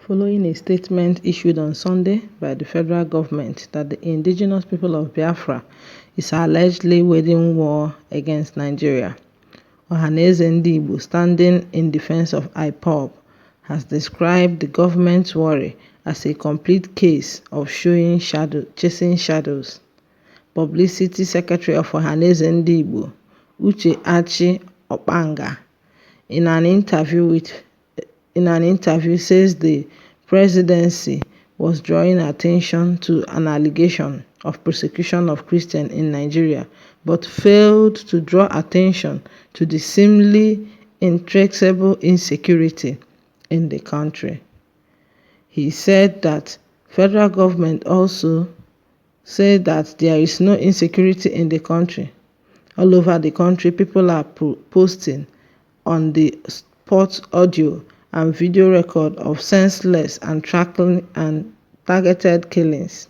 Following a statement issued on Sunday by the federal government that the indigenous people of Biafra is allegedly waging war against Nigeria, Ohaneze Ndigbo, standing in defense of IPOB, has described the government's worry as a complete case of chasing shadows. Publicity Secretary of Ohaneze Ndigbo, Uche Achi Okpanga, in an interview says the presidency was drawing attention to an allegation of persecution of Christians in Nigeria, but failed to draw attention to the seemingly intractable insecurity in the country. He said that federal government also said that there is no insecurity in the country. All over the country, people are posting on the spot audio and video record of senseless and targeted killings.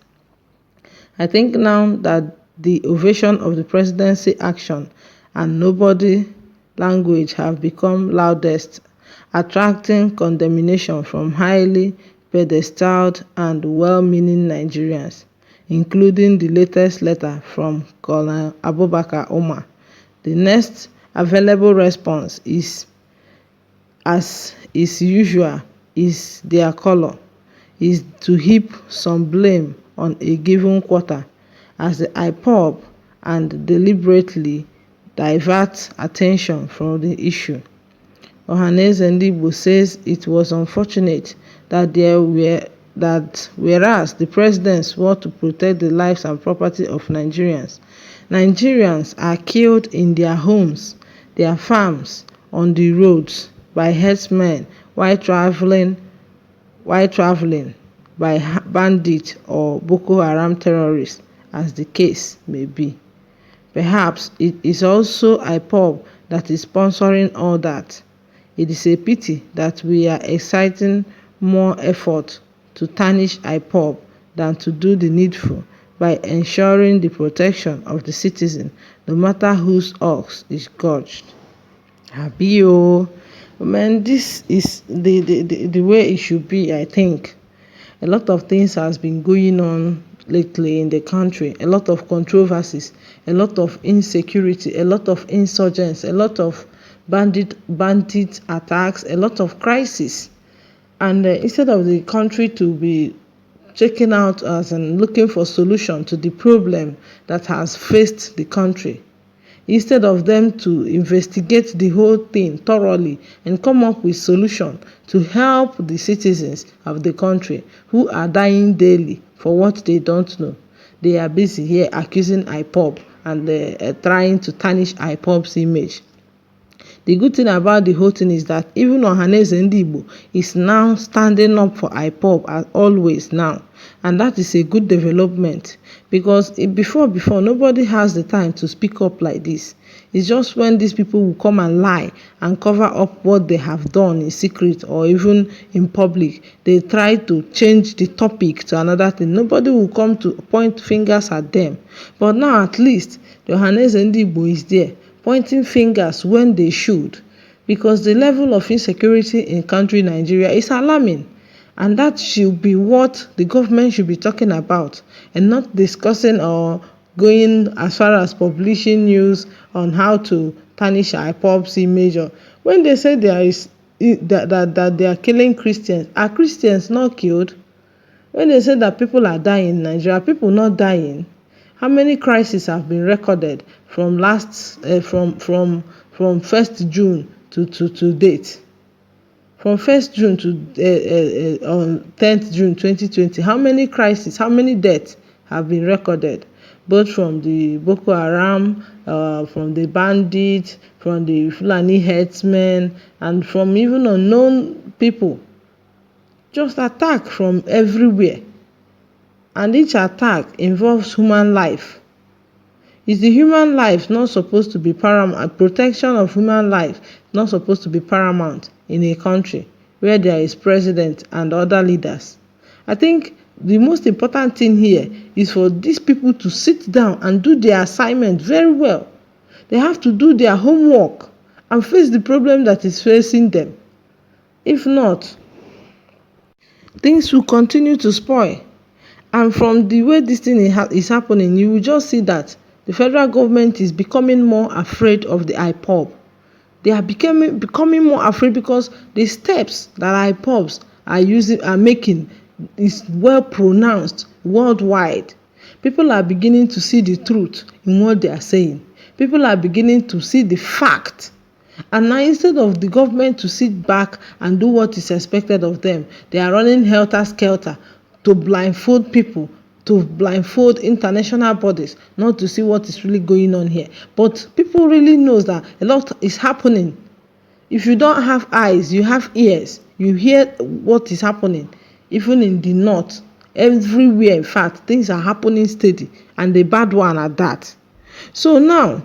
I think now that the ovation of the presidency action and nobody language have become loudest, attracting condemnation from highly pedestaled and well-meaning Nigerians, including the latest letter from Colonel Abubakar Umar. The next available response is, as is usual, is their color, is to heap some blame on a given quarter as the IPOB and deliberately divert attention from the issue. Ohaneze Ndigbo says it was unfortunate that whereas the presidents want to protect the lives and property of Nigerians are killed in their homes, their farms, on the roads, by herdsmen while traveling by bandits or Boko Haram terrorists, as the case may be. Perhaps it is also IPOB that is sponsoring all that. It is a pity that we are exciting more effort to tarnish IPOB than to do the needful by ensuring the protection of the citizen, no matter whose ox is gorged. Habio. Man, this is the way it should be. I think a lot of things has been going on lately in the country, a lot of controversies, a lot of insecurity, a lot of insurgents, a lot of bandit attacks, a lot of crisis. And instead of the country to be checking out as and looking for solution to the problem that has faced the country, instead of them to investigate the whole thing thoroughly and come up with solution to help the citizens of the country who are dying daily for what they don't know, they are busy here accusing IPOB and trying to tarnish IPOB's image. The good thing about the whole thing is that even Ohaneze Ndigbo is now standing up for IPOB as always now. And that is a good development, because before nobody has the time to speak up like this. It's just when these people will come and lie and cover up what they have done in secret or even in public, they try to change the topic to another thing. Nobody will come to point fingers at them. But now at least the Ohaneze Ndigbo is there pointing fingers when they should, because the level of insecurity in country Nigeria is alarming. And that should be what the government should be talking about, and not discussing or going as far as publishing news on how to tarnish IPOB's image. When they say that they are killing Christians, are Christians not killed? When they say that people are dying in Nigeria, are people not dying? How many crises have been recorded from from 1st June to date? From 1st June to on 10th June 2020, how many crises, how many deaths have been recorded? Both from the Boko Haram, from the bandits, from the Fulani herdsmen, and from even unknown people. Just attack from everywhere. And each attack involves human life. Is the human life not supposed to be paramount? Protection of human life not supposed to be paramount in a country where there is president and other leaders? I think the most important thing here is for these people to sit down and do their assignment very well. They have to do their homework and face the problem that is facing them. If not, things will continue to spoil. And from the way this thing is happening, you will just see that the federal government is becoming more afraid of the IPOB. They are becoming more afraid because the steps that IPOBs are making is well pronounced worldwide. People are beginning to see the truth in what they are saying. People are beginning to see the fact. And now, instead of the government to sit back and do what is expected of them, they are running helter-skelter to blindfold people, to blindfold international bodies, not to see what is really going on here. But people really knows that a lot is happening. If you don't have eyes, you have ears. You hear what is happening. Even in the north, everywhere, in fact, things are happening steady, and the bad one at that. So now,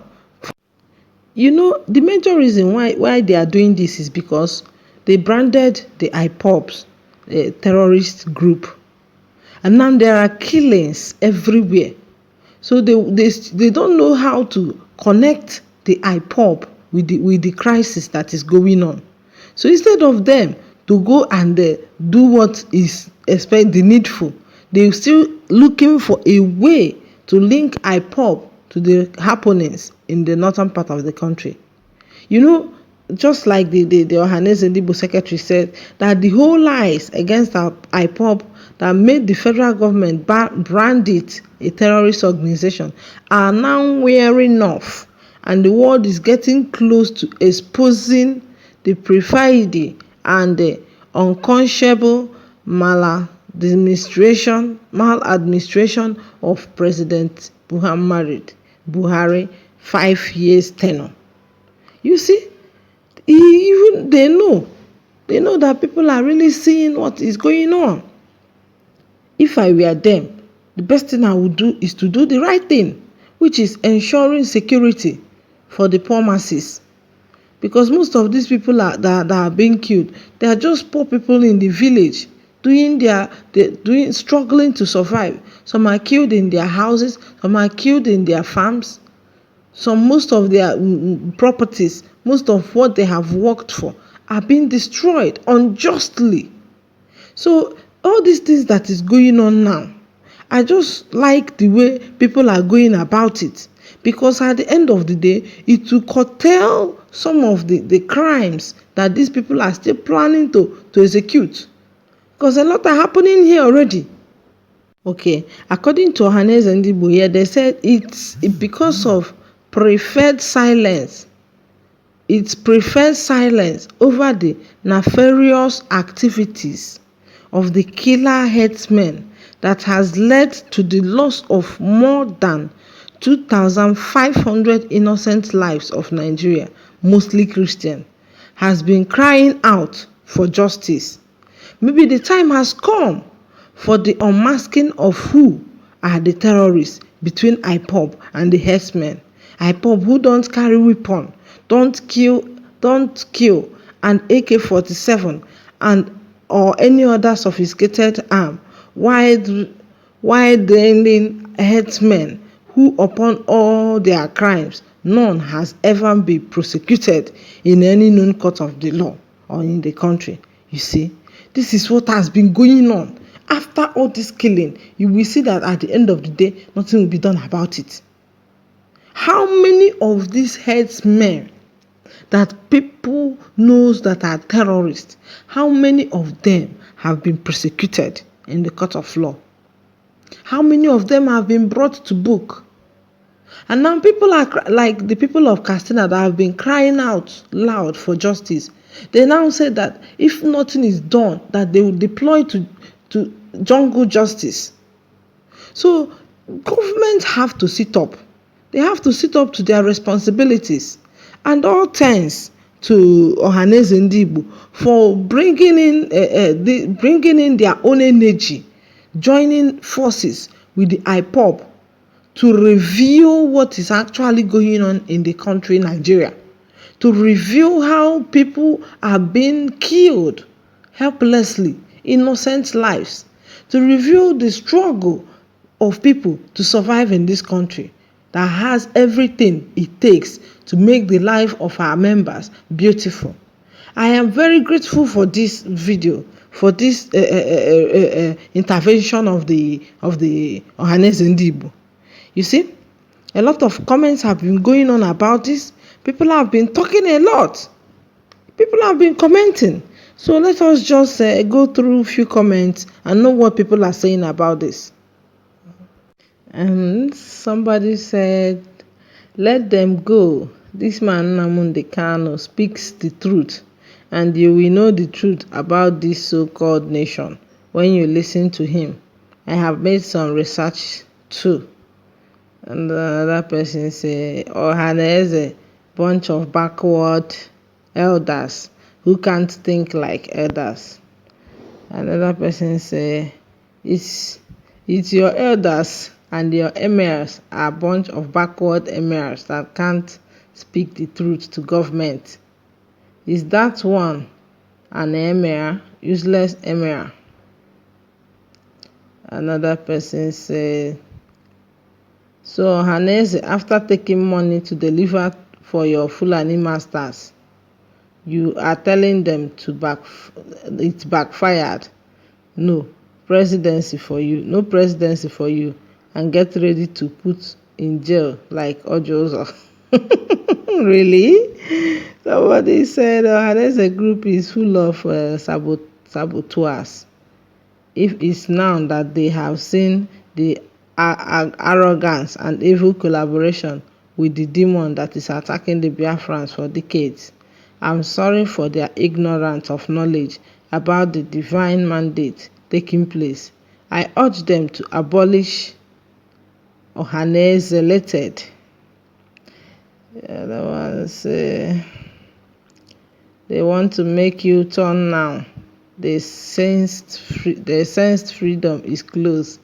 the major reason why they are doing this is because they branded the IPOBs a terrorist group. And now there are killings everywhere. So they don't know how to connect the IPOB with the crisis that is going on. So instead of them to go and do what is expected, the needful, they're still looking for a way to link IPOB to the happenings in the northern part of the country. Just like the Ohaneze Ndigbo secretary said, that the whole lies against our IPOB that made the federal government brand it a terrorist organization are now wearing off, and the world is getting close to exposing the perfidy and the unconscionable maladministration of President Buhari 5 years tenure. You see, even they know that people are really seeing what is going on. If I were them, the best thing I would do is to do the right thing, which is ensuring security for the poor masses. Because most of these people that are being killed, they are just poor people in the village struggling to survive. Some are killed in their houses, some are killed in their farms. Most of their properties, most of what they have worked for are being destroyed unjustly. So all these things that is going on now, I just like the way people are going about it, because at the end of the day, it will curtail some of the crimes that these people are still planning to execute, because a lot are happening here already. Okay, according to Ohaneze Ndigbo here, they said it's because of preferred silence. It's preferred silence over the nefarious activities of the killer headsmen that has led to the loss of more than 2,500 innocent lives of Nigeria, mostly Christian, has been crying out for justice. Maybe the time has come for the unmasking of who are the terrorists between IPOB and the herdsmen. IPOB who don't carry weapon, don't kill an AK-47 or any other sophisticated arm, wide-ranging herdsmen who, upon all their crimes, none has ever been prosecuted in any known court of the law or in the country. You see, this is what has been going on. After all this killing, you will see that at the end of the day, nothing will be done about it. How many of these headsmen that people knows that are terrorists, how many of them have been prosecuted in the court of law? How many of them have been brought to book? And now people are like the people of Katsina that have been crying out loud for justice. They now say that if nothing is done, that they will deploy to jungle justice. So governments have to sit up. They have to sit up to their responsibilities. And all thanks to Ohaneze Ndigbo for bringing in their own energy, joining forces with the IPOB to reveal what is actually going on in the country, Nigeria, to reveal how people are being killed helplessly, innocent lives, to reveal the struggle of people to survive in this country that has everything it takes to make the life of our members beautiful. I am very grateful for this video, for this intervention of the Ohaneze Ndigbo. You see, a lot of comments have been going on about this. People have been talking a lot. People have been commenting. So let us just go through a few comments and know what people are saying about this. And somebody said, let them go. This man Nnamdi Kanu speaks the truth, and you will know the truth about this so-called nation when you listen to him. I have made some research too. And another person say, Ohaneze, bunch of backward elders who can't think like elders. Another person say, it's your elders and your emirs are a bunch of backward emirs that can't speak the truth to government. Is that one an emir? Useless emir. Another person say, so Ohaneze, after taking money to deliver for your Fulani masters, you are telling them to it's backfired. No presidency for you, and get ready to put in jail like Ojozo. Really? Somebody said Ohaneze group is full of saboteurs. If it's now that they have seen the arrogance and evil collaboration with the demon that is attacking the Biafrans for decades, I'm sorry for their ignorance of knowledge about the divine mandate taking place. I urge them to abolish Ohaneze related. The other ones say they want to make you turn now. They sensed freedom is close.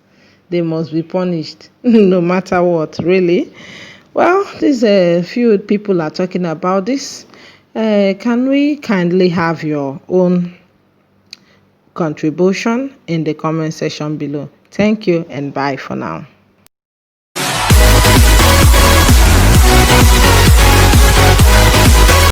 They must be punished no matter what. Really? Well, these few people are talking about this. Can we kindly have your own contribution in the comment section below? Thank you and bye for now.